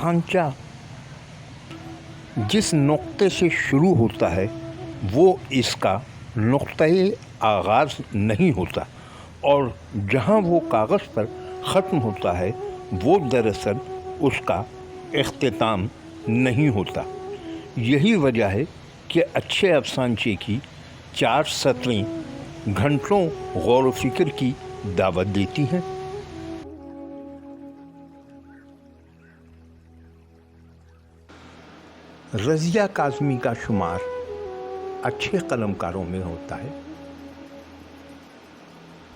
कथांचा जिस नुक्ते से शुरू होता है वो इसका नुक्ते आगाज़ नहीं होता, और जहाँ वो कागज़ पर ख़त्म होता है वो दरअसल उसका इख्तिताम नहीं होता। यही वजह है कि अच्छे अफसानचे की 4 सतरें घंटों गौर व फिक्र की दावत देती हैं। रज़िया काज़मी का शुमार अच्छे कलमकारों में होता है।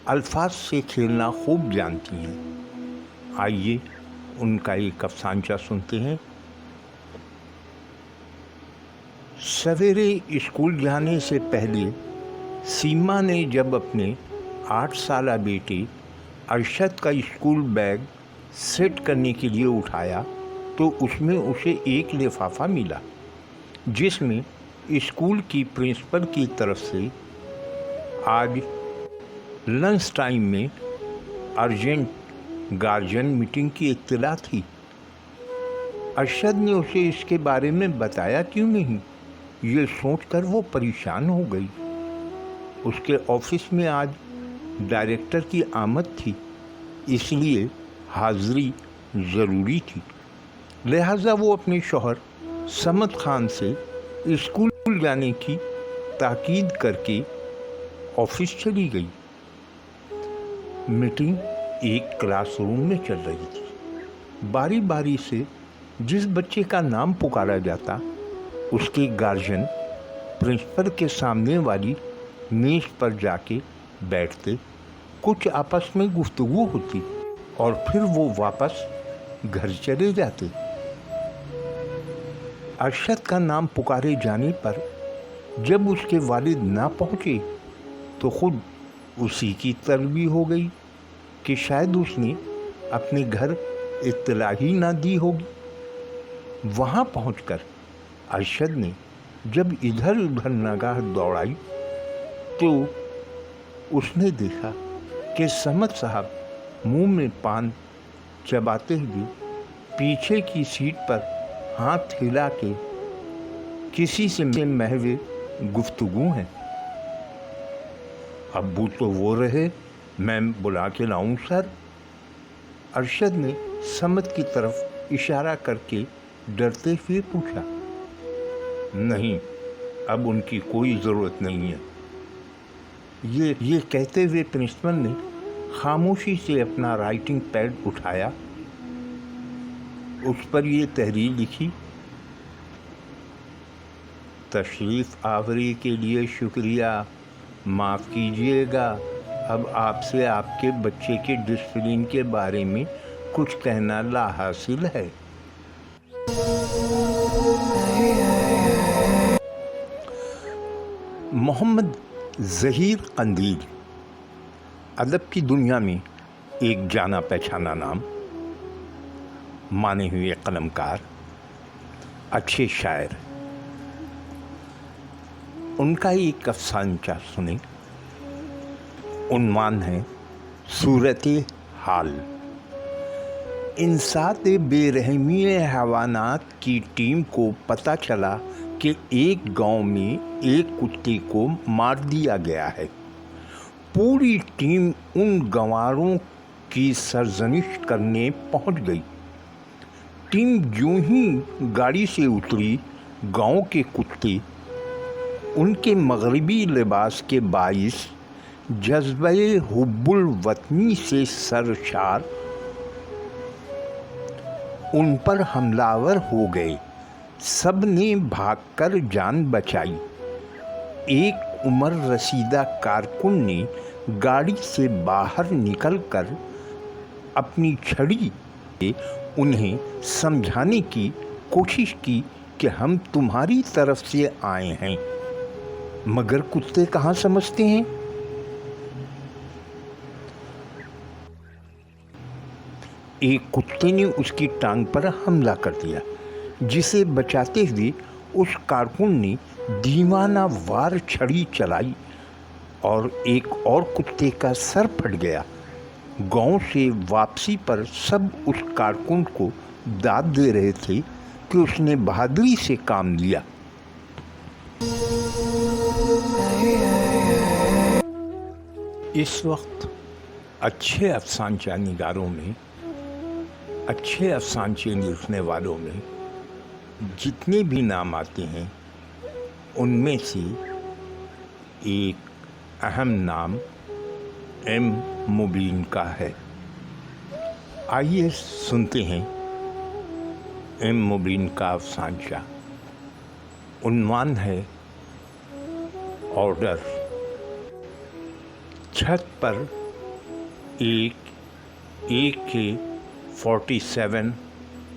अल्फाज से खेलना खूब जानती हैं। आइए उनका एक अफसानचा सुनते हैं। सवेरे स्कूल जाने से पहले सीमा ने जब अपने 8 साला बेटे अरशद का स्कूल बैग सेट करने के लिए उठाया तो उसमें उसे एक लिफाफा मिला जिसमें स्कूल की प्रिंसिपल की तरफ से आज लंच टाइम में अर्जेंट गार्जियन मीटिंग की इत्तला थी। अरशद ने उसे इसके बारे में बताया क्यों नहीं, ये सोचकर वो परेशान हो गई। उसके ऑफिस में आज डायरेक्टर की आमद थी, इसलिए हाज़िरी ज़रूरी थी। लिहाजा वो अपने शौहर समद खान से स्कूल जाने की ताकीद करके ऑफिस चली गई। मीटिंग एक क्लासरूम में चल रही थी। बारी बारी से जिस बच्चे का नाम पुकारा जाता उसके गार्जियन प्रिंसिपल के सामने वाली मेज पर जाके बैठते, कुछ आपस में गुफ्तगू होती और फिर वो वापस घर चले जाते। अरशद का नाम पुकारे जाने पर जब उसके वालिद ना पहुँचे तो खुद उसी की तलबी हो गई कि शायद उसने अपने घर इत्तला ही ना दी होगी। वहाँ पहुंचकर अरशद ने जब इधर उधर निगाह दौड़ाई तो उसने देखा कि समद साहब मुंह में पान चबाते हुए पीछे की सीट पर हाथ हिला के किसी से महवे गुफ्तगू हैं। अब्बू तो वो रहे, मैं बुला के लाऊं सर? अरशद ने समद की तरफ इशारा करके डरते हुए पूछा। नहीं, अब उनकी कोई ज़रूरत नहीं है। ये कहते हुए प्रिंसिपल ने खामोशी से अपना राइटिंग पैड उठाया, उस पर ये तहरीर लिखी। तशरीफ़ आवरी के लिए शुक्रिया, माफ़ कीजिएगा, अब आपसे आपके बच्चे के डिसिप्लिन के बारे में कुछ कहना लाहासिल है। मोहम्मद ज़हीर कंदील अदब की दुनिया में एक जाना पहचाना नाम, माने हुए कलमकार, अच्छे शायर। उनका एक अफसानचा सुने। उन्वान है सूरत हाल। इंसात बेरहमी हैवानात की टीम को पता चला कि एक गांव में एक कुत्ते को मार दिया गया है। पूरी टीम उन गंवारों की सरजनिश करने पहुंच गई। टीम यूं ही गाड़ी से उतरी, गांव के कुत्ते उनके मगरबी लिबास के बाइस जज्बे हुब्बुल वतनी से सरशार उन पर हमलावर हो गए। सब ने भागकर जान बचाई। एक उमर रसीदा कारकुन ने गाड़ी से बाहर निकलकर अपनी छड़ी से उन्हें समझाने की कोशिश की कि हम तुम्हारी तरफ से आए हैं, मगर कुत्ते कहाँ समझते हैं। एक कुत्ते ने उसकी टांग पर हमला कर दिया, जिसे बचाते हुए उस कारकुन ने दीवाना वार छड़ी चलाई और एक और कुत्ते का सर फट गया। गांव से वापसी पर सब उस कारकुन को दाद दे रहे थे कि उसने बहादुरी से काम लिया। इस वक्त अच्छे अफसानचा निगारों में, अच्छे अफसानचे लिखने वालों में जितने भी नाम आते हैं, उनमें से एक अहम नाम एम मुबीन का है। आइए सुनते हैं एम मुबीन का अफसानचा। उन्वान है ऑर्डर। छत पर एक AK-47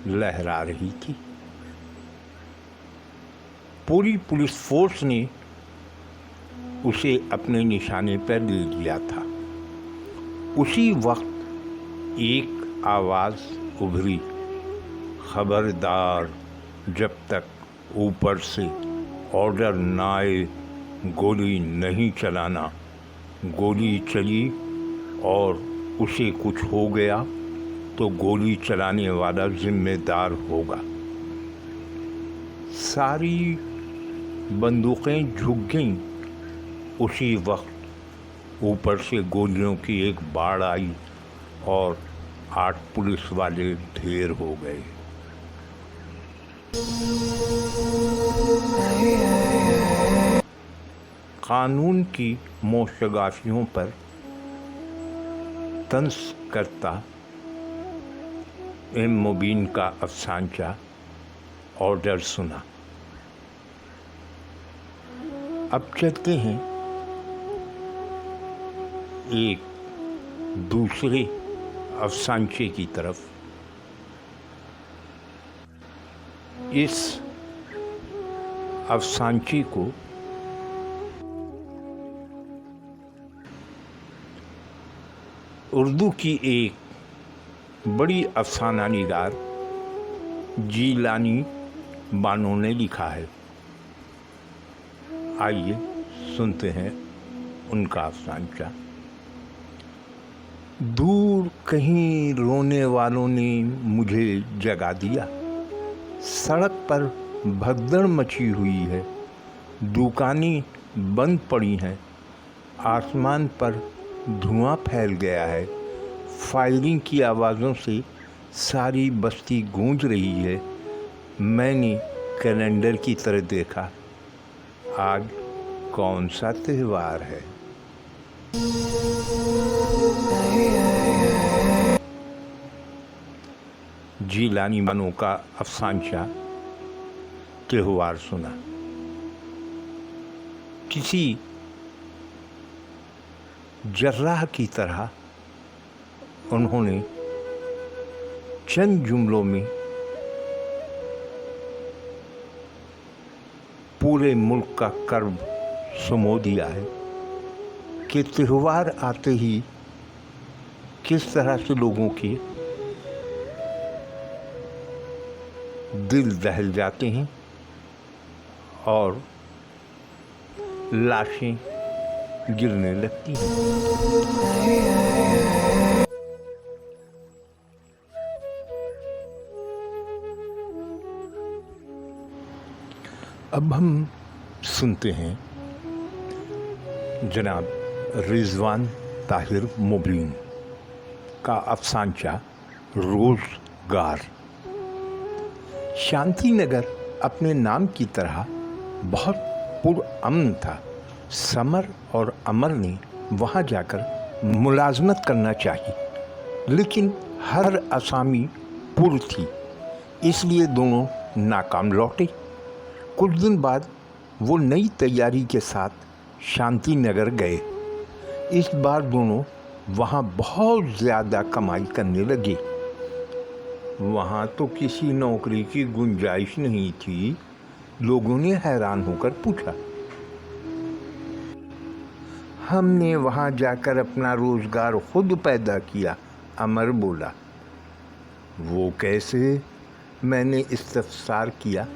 लहरा रही थी। पूरी पुलिस फोर्स ने उसे अपने निशाने पर ले लिया था। उसी वक्त एक आवाज़ उभरी, खबरदार, जब तक ऊपर से ऑर्डर ना आए गोली नहीं चलाना। गोली चली और उसे कुछ हो गया तो गोली चलाने वाला जिम्मेदार होगा। सारी बंदूकें झुक गईं। उसी वक्त ऊपर से गोलियों की एक बाढ़ आई और 8 पुलिस वाले ढेर हो गए। कानून की मोशगाफियों पर तंज करता एम मुबीन का अफसानचा ऑर्डर सुना। अब चलते हैं एक दूसरे अफसानचे की तरफ। इस अफसानचे को उर्दू की एक बड़ी अफसाना निगार जीलानी बानो ने लिखा है। आइए सुनते हैं उनका अफसानचा। दूर कहीं रोने वालों ने मुझे जगा दिया। सड़क पर भगदड़ मची हुई है। दुकानें बंद पड़ी हैं। आसमान पर धुआं फैल गया है। फायरिंग की आवाज़ों से सारी बस्ती गूंज रही है। मैंने कैलेंडर की तरफ देखा। आज कौन सा त्योहार है? जीलानी बानो का अफसानचा त्योहार सुना। किसी जर्राह की तरह उन्होंने चंद जुमलों में पूरे मुल्क का कर्ब समो दिया है कि त्योहार आते ही किस तरह से लोगों के दिल दहल जाते हैं और लाशें गिरने लगती हैं। अब हम सुनते हैं जनाब रिजवान ताहिर मुबीन का अफसानचा रोज़गार। शांति नगर अपने नाम की तरह बहुत पुरअमन था। समर और अमर ने वहाँ जाकर मुलाजमत करना चाहिए, लेकिन हर असामी पुर थी, इसलिए दोनों नाकाम लौटे। कुछ दिन बाद वो नई तैयारी के साथ शांति नगर गए। इस बार दोनों वहाँ बहुत ज़्यादा कमाई करने लगे। वहाँ तो किसी नौकरी की गुंजाइश नहीं थी। लोगों ने हैरान होकर पूछा, हमने वहाँ जाकर अपना रोज़गार खुद पैदा किया, अमर बोला। वो कैसे? मैंने इस्तफसार किया।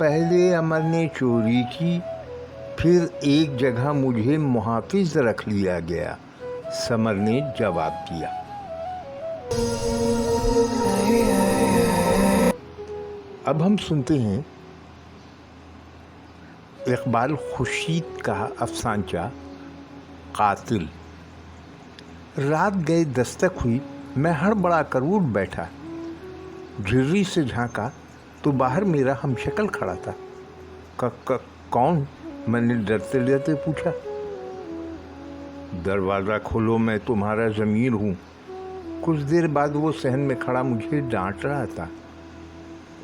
पहले अमर ने चोरी की, फिर एक जगह मुझे मुहाफिज रख लिया गया, समर ने जवाब दिया। अब हम सुनते हैं इकबाल खुर्शीद का अफसानचा कातिल। रात गए दस्तक हुई, मैं हड़बड़ा कर उठ बैठा। झिर्री से झांका तो बाहर मेरा हमशक्ल खड़ा था। कौन? मैंने डरते डरते पूछा। दरवाज़ा खोलो, मैं तुम्हारा ज़मीर हूँ। कुछ देर बाद वो सहन में खड़ा मुझे डांट रहा था।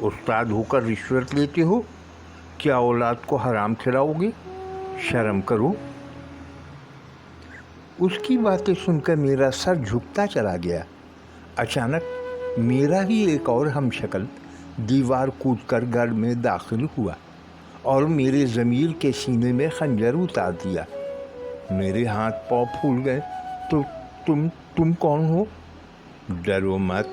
उस्ताद होकर रिश्वत लेते हो? क्या औलाद को हराम खिलाओगे? शर्म करो। उसकी बातें सुनकर मेरा सर झुकता चला गया। अचानक मेरा ही एक और हमशक्ल दीवार कूदकर घर में दाखिल हुआ और मेरे ज़मीर के सीने में खंजर उतार दिया। मेरे हाथ पाँव फूल गए। तो तुम कौन हो? डरो मत,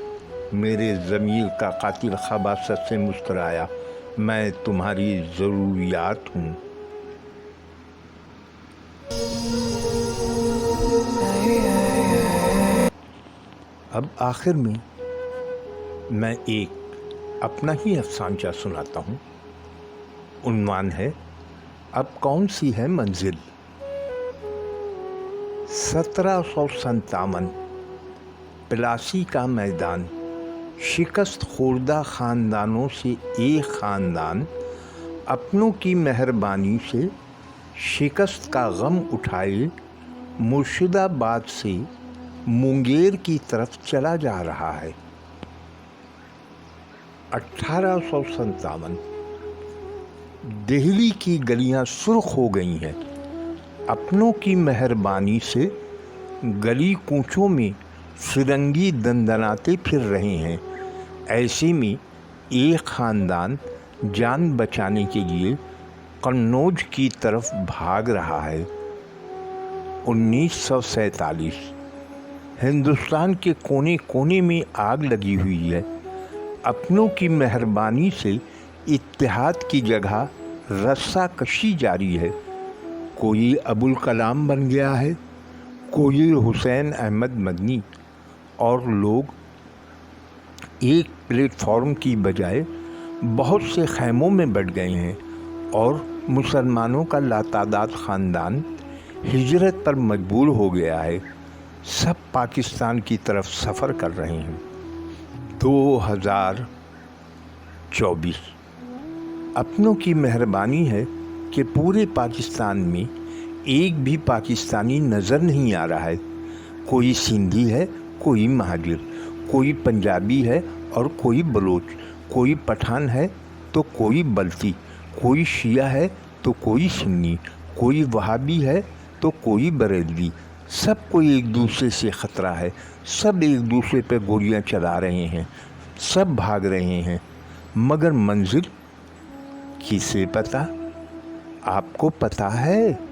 मेरे ज़मीर का कातिल खबासत से मुस्कुराया। मैं तुम्हारी ज़रूरियात हूँ। अब आखिर में मैं एक अपना ही अफसानचा सुनाता हूँ। उन्वान है, अब कौन सी है मंजिल। 1757 प्लासी का मैदान, शिकस्त खोर्दा ख़ानदानों से एक ख़ानदान अपनों की मेहरबानी से शिकस्त का गम उठाए मुर्शिदाबाद से मुंगेर की तरफ चला जा रहा है। 1857 दिल्ली की गलियां सुर्ख हो गई हैं। अपनों की मेहरबानी से गली कूचों में फिरंगी दंदनाते फिर रहे हैं। ऐसे में एक ख़ानदान जान बचाने के लिए कन्नौज की तरफ भाग रहा है। 1947 हिंदुस्तान के कोने कोने में आग लगी हुई है। अपनों की मेहरबानी से इत्तेहाद की जगह रस्सा कशी जारी है। कोई अबुल कलाम बन गया है, कोई हुसैन अहमद मदनी, और लोग एक प्लेटफॉर्म की बजाय बहुत से खैमों में बैठ गए हैं और मुसलमानों का लातादाद ख़ानदान हिजरत पर मजबूर हो गया है। सब पाकिस्तान की तरफ सफ़र कर रहे हैं। 2024 अपनों की मेहरबानी है कि पूरे पाकिस्तान में एक भी पाकिस्तानी नज़र नहीं आ रहा है। कोई सिंधी है, कोई महाजिर, कोई पंजाबी है और कोई बलोच, कोई पठान है तो कोई बल्ती, कोई शिया है तो कोई सुन्नी, कोई वहाबी है तो कोई बरेलवी। सबको एक दूसरे से ख़तरा है। सब एक दूसरे पे गोलियां चला रहे हैं, सब भाग रहे हैं, मगर मंजिल किसे पता? आपको पता है?